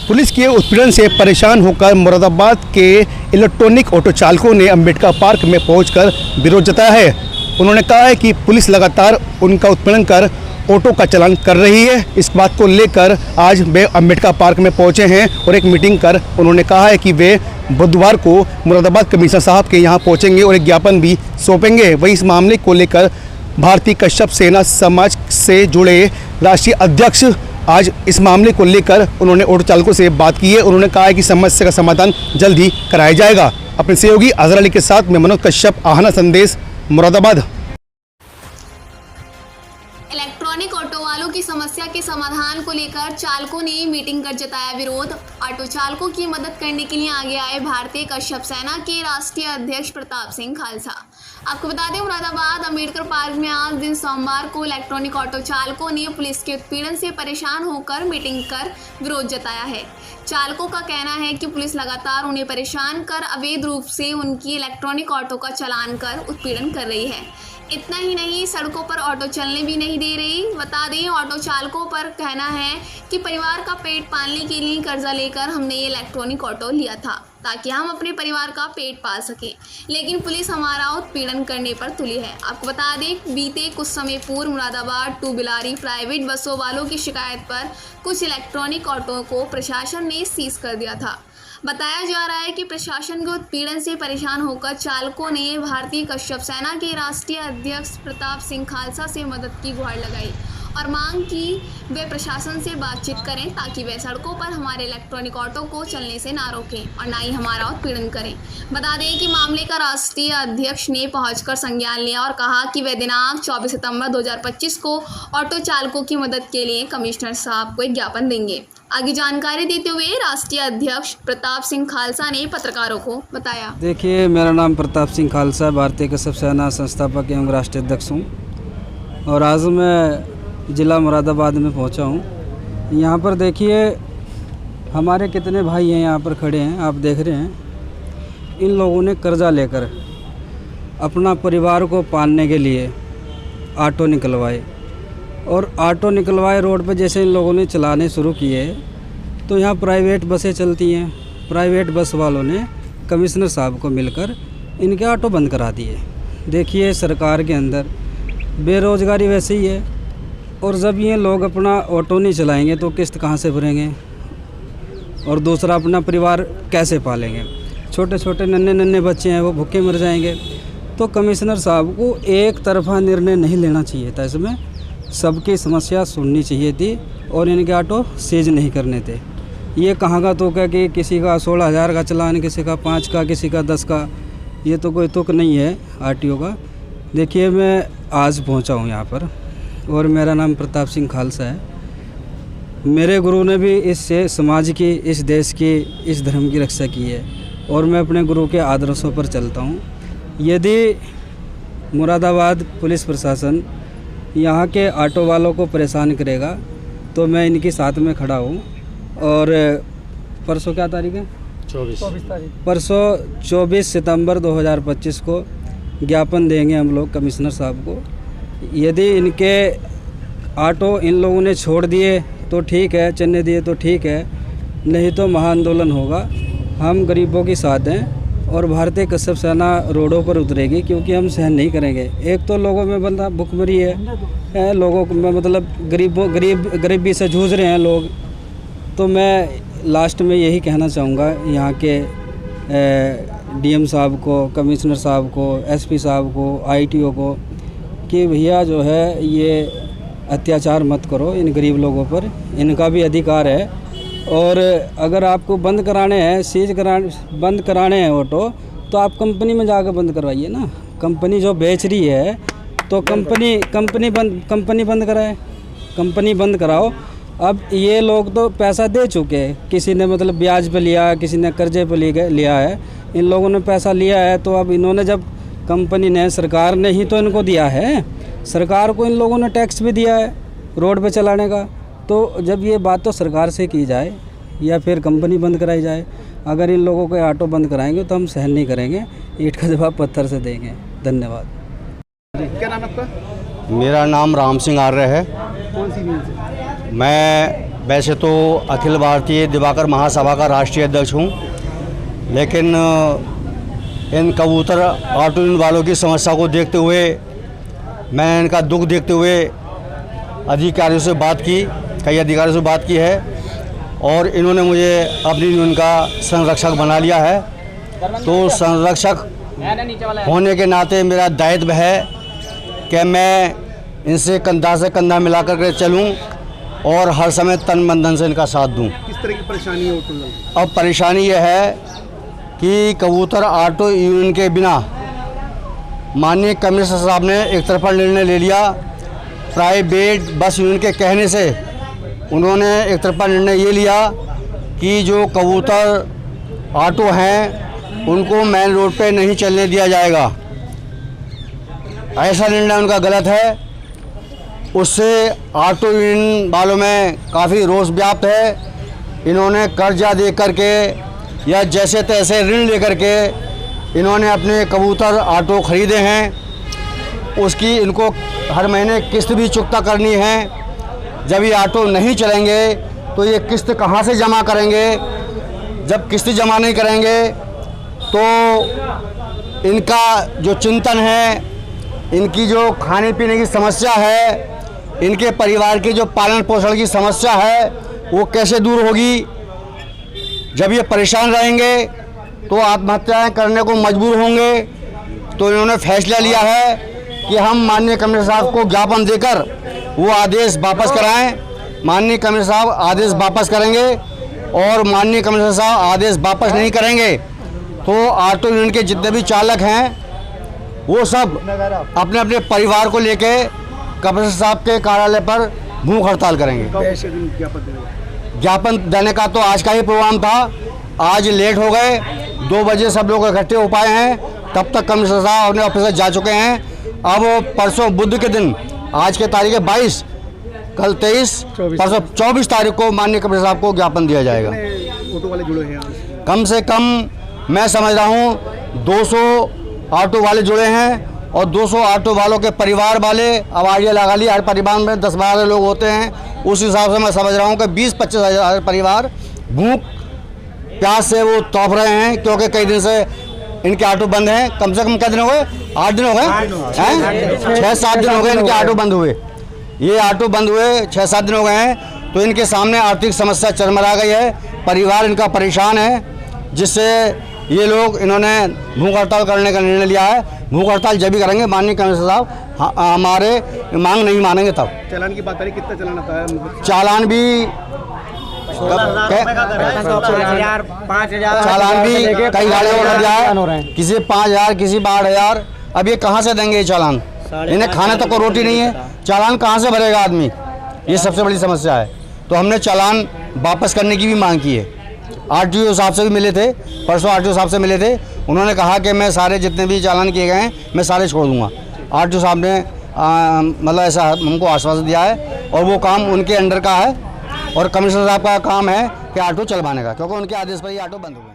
Police के उत्पीड़न से परेशान होकर मुरादाबाद के इलेक्ट्रॉनिक ऑटो चालकों ने अंबेडकर पार्क में पहुंचकर विरोध जताया है। उन्होंने कहा है कि पुलिस लगातार उनका उत्पीड़न कर ऑटो का चालान कर रही है। इस बात को लेकर आज वे अंबेडकर पार्क में पहुंचे हैं और एक मीटिंग कर उन्होंने कहा है कि वे बुधवार को मुरादाबाद कमिश्नर साहब के यहां पहुंचेंगे और एक ज्ञापन भी सौंपेंगे। वहीं इस मामले को लेकर भारतीय कश्यप सेना समाज से जुड़े राष्ट्रीय अध्यक्ष आज इस मामले को लेकर उन्होंने ऑटो चालकों से बात की है। उन्होंने कहा है कि समस्या का समाधान जल्द ही कराया जाएगा। अपने सहयोगी अजहर अली के साथ मैं मनोज कश्यप, आहना संदेश, मुरादाबाद। इलेक्ट्रॉनिक ऑटो वालों की समस्या के समाधान को लेकर चालकों ने मीटिंग कर जताया विरोध। ऑटो चालकों की मदद करने के लिए आगे आए भारतीय कश्यप सेना के राष्ट्रीय अध्यक्ष प्रताप सिंह खालसा। आपको बता दें, मुरादाबाद अंबेडकर पार्क में आज दिन सोमवार को इलेक्ट्रॉनिक ऑटो चालकों ने पुलिस के उत्पीड़न से परेशान होकर मीटिंग कर विरोध जताया है। चालकों का कहना है कि पुलिस लगातार उन्हें परेशान कर अवैध रूप से उनकी इलेक्ट्रॉनिक ऑटो का चालान कर उत्पीड़न कर रही है। इतना ही नहीं, सड़कों पर ऑटो चलने भी नहीं दे रही। बता दें, ऑटो चालकों पर कहना है कि परिवार का पेट पालने के लिए कर्जा लेकर हमने ये इलेक्ट्रॉनिक ऑटो लिया था ताकि हम अपने परिवार का पेट पाल सकें, लेकिन पुलिस हमारा उत्पीड़न करने पर तुली है। आपको बता दें, बीते कुछ समय पूर्व मुरादाबाद टू बिलारी प्राइवेट बसों वालों की शिकायत पर कुछ इलेक्ट्रॉनिक ऑटो को प्रशासन ने सीज कर दिया था। बताया जा रहा है कि प्रशासन के उत्पीड़न से परेशान होकर चालकों ने भारतीय कश्यप सेना के राष्ट्रीय अध्यक्ष प्रताप सिंह खालसा से मदद की गुहार लगाई और मांग की वे प्रशासन से बातचीत करें ताकि वे सड़कों पर हमारे इलेक्ट्रॉनिक ऑटो को चलने से ना रोकें और ना ही हमारा उत्पीड़न करें। बता दें कि मामले का राष्ट्रीय अध्यक्ष ने पहुंचकर संज्ञान लिया और कहा कि वे दिनांक 24 सितंबर 2025 को ऑटो चालकों की मदद के लिए कमिश्नर साहब को एक ज्ञापन देंगे। आगे जानकारी देते हुए राष्ट्रीय अध्यक्ष प्रताप सिंह खालसा ने पत्रकारों को बताया। देखिए, मेरा नाम प्रताप सिंह खालसा, भारतीय कश्यप सेना संस्थापक एवं राष्ट्रीय अध्यक्ष हूँ और आज मैं ज़िला मुरादाबाद में पहुँचा हूँ। यहाँ पर देखिए हमारे कितने भाई हैं यहाँ पर खड़े हैं, आप देख रहे हैं। इन लोगों ने कर्जा लेकर अपना परिवार को पालने के लिए ऑटो निकलवाए और ऑटो निकलवाए रोड पर जैसे इन लोगों ने चलाने शुरू किए तो यहाँ प्राइवेट बसें चलती हैं। प्राइवेट बस वालों ने कमिश्नर साहब को मिलकर इनके ऑटो बंद करा दिए। देखिए, सरकार के अंदर बेरोज़गारी वैसे ही है और जब ये लोग अपना ऑटो नहीं चलाएंगे तो किस्त कहाँ से भरेंगे और दूसरा अपना परिवार कैसे पालेंगे। छोटे छोटे नन्हे बच्चे हैं, वो भूखे मर जाएंगे। तो कमिश्नर साहब को एक तरफा निर्णय नहीं लेना चाहिए था, इसमें सबकी समस्या सुननी चाहिए थी और इनके ऑटो सीज नहीं करने थे। ये कहाँ का तुक है कि किसी का 16,000 का चालान, किसी का 5 का, किसी का 10 का, ये तो कोई तुक नहीं है आरटीओ का। देखिए, मैं आज पहुँचा हूँ यहाँ पर और मेरा नाम प्रताप सिंह खालसा है। मेरे गुरु ने भी इस समाज की, इस देश की, इस धर्म की रक्षा की है और मैं अपने गुरु के आदर्शों पर चलता हूँ। यदि मुरादाबाद पुलिस प्रशासन यहाँ के ऑटो वालों को परेशान करेगा तो मैं इनके साथ में खड़ा हूँ। और परसों क्या तारीख है? 24 तारीख। परसों 24 सितंबर 2025 को ज्ञापन देंगे हम लोग कमिश्नर साहब को। यदि इनके ऑटो इन लोगों ने छोड़ दिए तो ठीक है, चलने दिए तो ठीक है, नहीं तो महाआंदोलन होगा। हम गरीबों के साथ हैं और भारतीय कश्यप सेना रोडों पर उतरेगी क्योंकि हम सहन नहीं करेंगे। एक तो लोगों में बंदा भुखमरी है, लोगों में मतलब गरीबी से जूझ रहे हैं लोग। तो मैं लास्ट में यही कहना चाहूँगा यहाँ के डीएम साहब को, कमिश्नर साहब को, एसपी साहब को, आईटीओ को कि भैया जो है ये अत्याचार मत करो इन गरीब लोगों पर, इनका भी अधिकार है। और अगर आपको बंद कराने हैं, बंद कराने हैं ऑटो, तो आप कंपनी में जाकर बंद करवाइए ना। कंपनी जो बेच रही है तो कंपनी बंद कराए, कंपनी बंद कराओ। अब ये लोग तो पैसा दे चुके हैं, किसी ने मतलब ब्याज पे लिया, किसी ने कर्जे पे लिया है। इन लोगों ने पैसा लिया है तो अब इन्होंने, जब कंपनी ने, सरकार ने ही तो इनको दिया है, सरकार को इन लोगों ने टैक्स भी दिया है रोड पे चलाने का। तो जब ये बात तो सरकार से की जाए या फिर कंपनी बंद कराई जाए। अगर इन लोगों के ऑटो बंद कराएंगे तो हम सहन नहीं करेंगे, ईंट का जवाब पत्थर से देंगे। धन्यवाद। क्या नाम है आपका? मेरा नाम राम सिंह आर्य है। कौन सी मिल से? मैं वैसे तो अखिल भारतीय दिवाकर महासभा का राष्ट्रीय अध्यक्ष हूँ, लेकिन इन कबूतर ऑटो यूनियन वालों की समस्या को देखते हुए, मैंने इनका दुख देखते हुए अधिकारियों से बात की, कई अधिकारियों से बात की है और इन्होंने मुझे अपनी यूनियन का संरक्षक बना लिया है। तो संरक्षक होने के नाते मेरा दायित्व है कि मैं इनसे कंधा से कंधा मिला कर चलूँ और हर समय तन मन धन से इनका साथ दूँ। किस तरह की परेशानी है ऑटो वालों? अब परेशानी यह है कि कबूतर ऑटो यूनियन के बिना माननीय कमिश्नर साहब ने एक तरफा निर्णय ले लिया। प्राइवेट बस यूनियन के कहने से उन्होंने एक तरफा निर्णय ये लिया कि जो कबूतर ऑटो हैं उनको मेन रोड पे नहीं चलने दिया जाएगा। ऐसा निर्णय उनका गलत है। उससे ऑटो यूनियन वालों में काफ़ी रोष व्याप्त है। इन्होंने कर्जा दे करके या जैसे तैसे ऋण लेकर के इन्होंने अपने कबूतर ऑटो ख़रीदे हैं। उसकी इनको हर महीने किस्त भी चुकता करनी है। जब ये ऑटो नहीं चलेंगे तो ये किस्त कहाँ से जमा करेंगे? जब किस्त जमा नहीं करेंगे तो इनका जो चिंतन है, इनकी जो खाने पीने की समस्या है, इनके परिवार के जो पालन पोषण की समस्या है वो कैसे दूर होगी? जब ये परेशान रहेंगे तो आत्महत्याएं करने को मजबूर होंगे। तो इन्होंने फैसला लिया है कि हम माननीय कमिश्नर साहब को ज्ञापन देकर वो आदेश वापस कराएं। माननीय कमिश्नर साहब आदेश वापस करेंगे और माननीय कमिश्नर साहब आदेश वापस नहीं करेंगे तो ऑटो यूनियन के जितने भी चालक हैं वो सब अपने अपने परिवार को लेके कमिश्नर साहब के कार्यालय पर भूख हड़ताल करेंगे। ज्ञापन देने का तो आज का ही प्रोग्राम था। आज लेट हो गए, 2 बजे सब लोग इकट्ठे हो पाए हैं, तब तक कमिश्नर साहब अपने ऑफिस जा चुके हैं। अब परसों बुध के दिन, आज के तारीख है 22, कल 23, परसों 24 तारीख को माननीय कमिश्नर साहब को ज्ञापन दिया जाएगा। ऑटो वाले जुड़े हैं? कम से कम मैं समझ रहा हूँ 200 ऑटो वाले जुड़े हैं और 200 ऑटो वालों के परिवार वाले। अब आइडिया लगा लिया, हर परिवार में 10-12 लोग होते हैं। उस हिसाब से मैं समझ रहा हूँ कि 20-25 हज़ार परिवार भूख प्यास से वो तड़प रहे हैं, क्योंकि कई दिन से इनके ऑटो बंद हैं। कम से कम कितने दिन हो गए? 8 दिन हो गए हैं, 6-7 दिन हो गए इनके ऑटो बंद हुए। ये ऑटो बंद हुए 6-7 दिन हो गए हैं। तो इनके सामने आर्थिक समस्या चरमरा गई है, परिवार इनका परेशान है, जिससे ये लोग इन्होंने भूख हड़ताल करने का निर्णय लिया है। भूख हड़ताल जब भी करेंगे माननीय कमिश्नर साहब हमारे मांग नहीं मानेंगे तब। चालान की बात करें, कितना चालान आता है? चालान भी कई गाड़ियों को दिया है, किसी 5,000, किसी 8,000। अब ये कहाँ से देंगे ये चालान? इन्हें खाने तक को रोटी नहीं है, चालान कहाँ से भरेगा आदमी? ये सबसे बड़ी समस्या है। तो हमने चालान वापस करने की भी मांग की है। आरटीओ साहब से भी मिले थे, परसों आरटीओ साहब से मिले थे। उन्होंने कहा कि मैं सारे जितने भी चालान किए गए हैं मैं सारे छोड़ दूंगा। आरटीओ साहब ने मतलब ऐसा हमको आश्वासन दिया है और वो काम उनके अंडर का है और कमिश्नर साहब का काम है कि ऑटो चलवाने का, क्योंकि उनके आदेश पर ही ऑटो बंद हुए।